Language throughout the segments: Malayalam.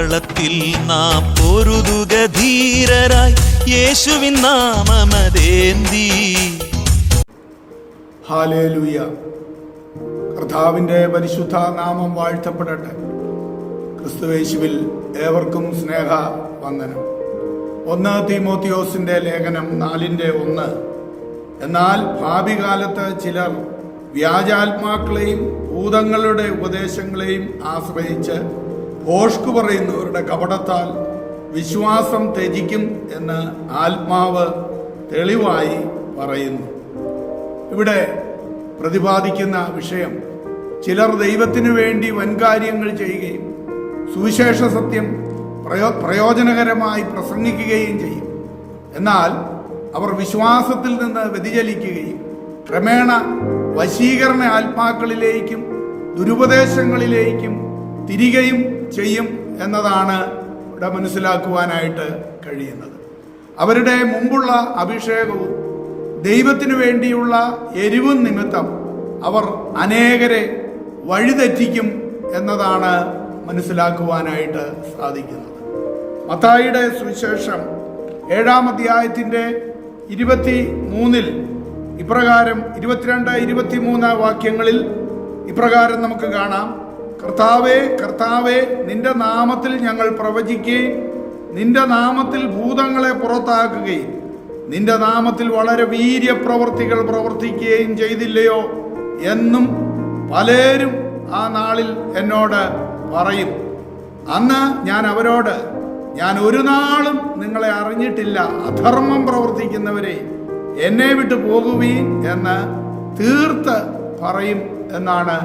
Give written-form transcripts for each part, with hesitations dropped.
കളത്തിൽ നാം പൊരുതുക ധീരരായി യേശുവിൻ നാമമതേന്തി. ഹല്ലേലൂയ. കർത്താവിൻ്റെ പരിശുദ്ധ നാമം വാഴ്ത്തപ്പെടട്ടെ. ക്രിസ്തുയേശുവിൽ ഏവർക്കും സ്നേഹ വന്ദനം. 1 തീമോത്തിയോസിന്റെ ലേഖനം 4:1. എന്നാൽ ഭാവി കാലത്ത് ചിലർ വ്യാജാത്മാക്കളെയും ഭൂതങ്ങളുടെ ഉപദേശങ്ങളെയും ആശ്രയിച്ച് ഭോഷ്കു പറയുന്നവരുടെ കപടത്താൽ വിശ്വാസം ത്യജിക്കും എന്ന് ആത്മാവ് തെളിവായി പറയുന്നു. ഇവിടെ പ്രതിപാദിക്കുന്ന വിഷയം, ചിലർ ദൈവത്തിനു വേണ്ടി വൻകാര്യങ്ങൾ ചെയ്യുകയും സുവിശേഷ സത്യം പ്രയോജനകരമായി പ്രസംഗിക്കുകയും ചെയ്യും. എന്നാൽ അവർ വിശ്വാസത്തിൽ നിന്ന് വ്യതിചലിക്കുകയും ക്രമേണ വശീകരണ ആത്മാക്കളിലേക്കും ദുരുപദേശങ്ങളിലേക്കും തിരികെയും ചെയ്യും എന്നതാണ് ഇവിടെ മനസ്സിലാക്കുവാനായിട്ട് കഴിയുന്നത്. അവരുടെ മുമ്പുള്ള അഭിഷേകവും ദൈവത്തിനു വേണ്ടിയുള്ള എരിവും നിമിത്തം അവർ അനേകരെ വഴിതെറ്റിക്കും എന്നതാണ് മനസ്സിലാക്കുവാനായിട്ട് സാധിക്കുന്നത്. മത്തായിയുടെ സുവിശേഷം 7-ാം അധ്യായത്തിൻ്റെ 23-ൽ ഇപ്രകാരം 22-23 വാക്യങ്ങളിൽ ഇപ്രകാരം നമുക്ക് കാണാം. കർത്താവേ, കർത്താവേ, നിന്റെ നാമത്തിൽ ഞങ്ങൾ പ്രവചിക്കുകയും നിന്റെ നാമത്തിൽ ഭൂതങ്ങളെ പുറത്താക്കുകയും നിന്റെ നാമത്തിൽ വളരെ വീര്യപ്രവർത്തികൾ പ്രവർത്തിക്കുകയും ചെയ്തില്ലയോ എന്നും പലരും ആ നാളിൽ എന്നോട് പറയും. അന്ന് ഞാൻ അവരോട്, ഞാൻ ഒരു നാളും നിങ്ങളെ അറിഞ്ഞിട്ടില്ല, അധർമ്മം പ്രവർത്തിക്കുന്നവരെ എന്നെ വിട്ടു പോകുവീൻ എന്ന് തീർത്ത് പറയും എന്നാണ്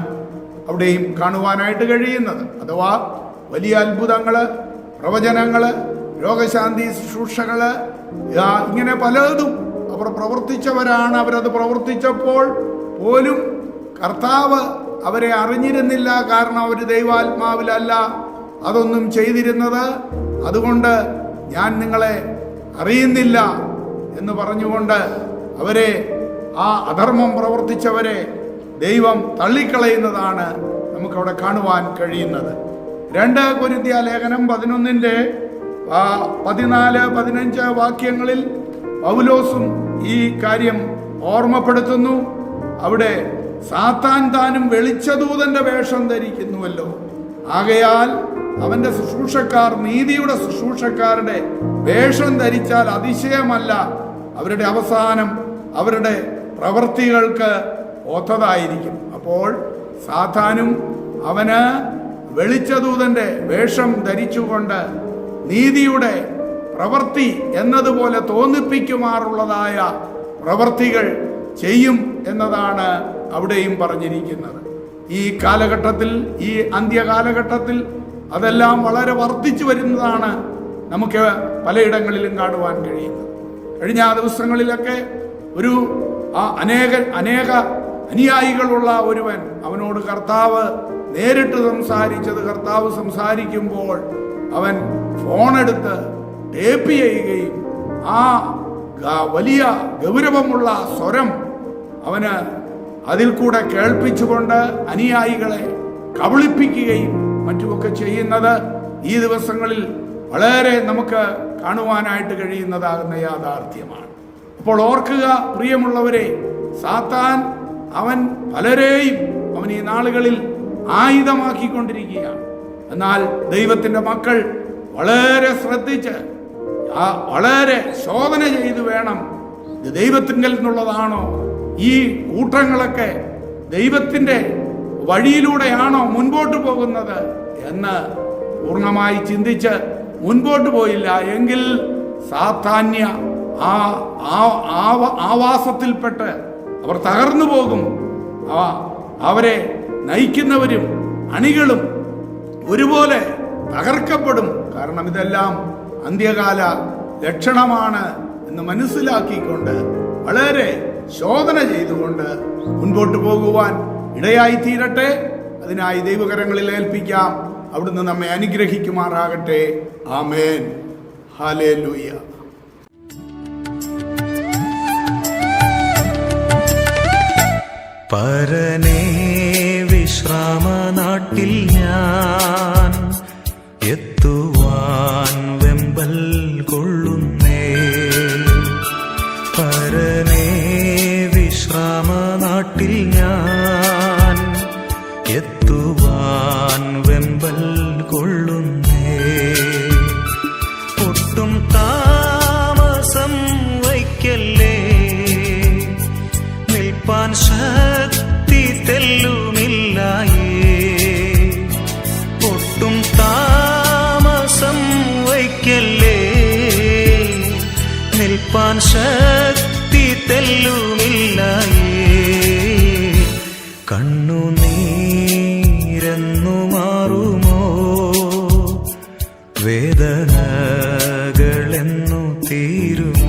അവിടെയും കാണുവാനായിട്ട് കഴിയുന്നത്. അഥവാ വലിയ അത്ഭുതങ്ങള്, പ്രവചനങ്ങള്, രോഗശാന്തി ശുശ്രൂഷകള്, ഇങ്ങനെ പലതും അവർ പ്രവർത്തിച്ചവരാണ്. അവരത് പ്രവർത്തിച്ചപ്പോൾ പോലും കർത്താവ് അവരെ അറിഞ്ഞിരുന്നില്ല. കാരണം അവർ ദൈവാത്മാവിലല്ല അതൊന്നും ചെയ്തിരുന്നത്. അതുകൊണ്ട് ഞാൻ നിങ്ങളെ അറിയുന്നില്ല എന്ന് പറഞ്ഞുകൊണ്ട് അവരെ, ആ അധർമ്മം പ്രവർത്തിച്ചവരെ ദൈവം തള്ളിക്കളയുന്നതാണ് നമുക്കവിടെ കാണുവാൻ കഴിയുന്നത്. 2 കൊരിന്ത്യ ലേഖനം 11-ന്റെ 14-15 വാക്യങ്ങളിൽ പൗലോസും ഈ കാര്യം ഓർമ്മപ്പെടുത്തുന്നു. അവിടെ സാത്താൻ താനും വെളിച്ചദൂതന്റെ വേഷം ധരിക്കുന്നുവല്ലോ, ആകയാൽ അവന്റെ ശുശ്രൂഷക്കാർ നീതിയുടെ ശുശ്രൂഷക്കാരുടെ വേഷം ധരിച്ചാൽ അതിശയമല്ല, അവരുടെ അവസാനം അവരുടെ പ്രവൃത്തികൾക്ക് ഒത്തതായിരിക്കും. അപ്പോൾ സാത്താനും അവന് വെളിച്ചദൂതന്റെ വേഷം ധരിച്ചുകൊണ്ട് നീതിയുടെ പ്രവൃത്തി എന്നതുപോലെ തോന്നിപ്പിക്കുമാറുള്ളതായ പ്രവൃത്തികൾ ചെയ്യും എന്നതാണ് അവിടെയും പറഞ്ഞിരിക്കുന്നത്. ഈ കാലഘട്ടത്തിൽ, ഈ അന്ത്യകാലഘട്ടത്തിൽ അതെല്ലാം വളരെ വർദ്ധിച്ചു വരുന്നതാണ് നമുക്ക് പലയിടങ്ങളിലും കാണുവാൻ കഴിയുന്നത്. കഴിഞ്ഞ ദിവസങ്ങളിലൊക്കെ ഒരു അനേക അനുയായികളുള്ള ഒരുവൻ, അവനോട് കർത്താവ് നേരിട്ട് സംസാരിച്ചത്, കർത്താവ് സംസാരിക്കുമ്പോൾ അവൻ ഫോണെടുത്ത് ടേപ്പ് ചെയ്യുകയും ആ വലിയ ഗൗരവമുള്ള സ്വരം അവന് അതിൽ കൂടെ കേൾപ്പിച്ചുകൊണ്ട് അനുയായികളെ കബളിപ്പിക്കുകയും മറ്റുമൊക്കെ ചെയ്യുന്നത് ഈ ദിവസങ്ങളിൽ വളരെ നമുക്ക് കാണുവാനായിട്ട് കഴിയുന്നതാകുന്ന യാഥാർത്ഥ്യമാണ്. അപ്പോൾ ഓർക്കുക പ്രിയമുള്ളവരെ, സാത്താൻ അവൻ പലരെയും അവൻ ഈ നാളുകളിൽ ആയുധമാക്കിക്കൊണ്ടിരിക്കുകയാണ്. എന്നാൽ ദൈവത്തിൻ്റെ മക്കൾ വളരെ ശ്രദ്ധിച്ച് വളരെ ശോധന ചെയ്ത് വേണം, ഇത് ദൈവത്തിങ്കൽ നിന്നുള്ളതാണോ, ഈ കൂട്ടങ്ങളൊക്കെ ദൈവത്തിൻ്റെ വഴിയിലൂടെയാണോ മുൻപോട്ട് പോകുന്നത് എന്ന് പൂർണ്ണമായി ചിന്തിച്ച് മുൻപോട്ട് പോയില്ല എങ്കിൽ സാത്താന്യ ആവാസത്തിൽപ്പെട്ട് അവർ തകർന്നു പോകും. അവരെ നയിക്കുന്നവരും അണികളും ഒരുപോലെ തകർക്കപ്പെടും. കാരണം ഇതെല്ലാം അന്ത്യകാല ലക്ഷണമാണ് എന്ന് മനസ്സിലാക്കിക്കൊണ്ട് വളരെ ശോധന ചെയ്തുകൊണ്ട് മുൻപോട്ട് പോകുവാൻ ഇടയായി തീരട്ടെ. അതിനായി ദൈവകരങ്ങളിൽ ഏൽപ്പിക്കാം. അവിടുന്ന് നമ്മെ അനുഗ്രഹിക്കുമാറാകട്ടെ. ആമേൻ. ഹല്ലേലൂയ. പരനേ വിശ്രാമനാട്ടിൽ ഞാൻ എത്തുവാൻ ഞാൻ എത്തുവാൻ വെമ്പൽ കൊള്ളുന്നേ. ഒട്ടും താമസം വയ്ക്കല്ലേ, നിൽപ്പാൻ ശക്തി തെല്ലുമില്ലായേ. ഒട്ടും താമസം വയ്ക്കല്ലേ, നിൽപ്പാൻ ശക്തി തെല്ലുമില്ലായേ. കണ്ണുനീരെന്നു മാറുമോ, വേദനകളെന്നു തീരുമോ?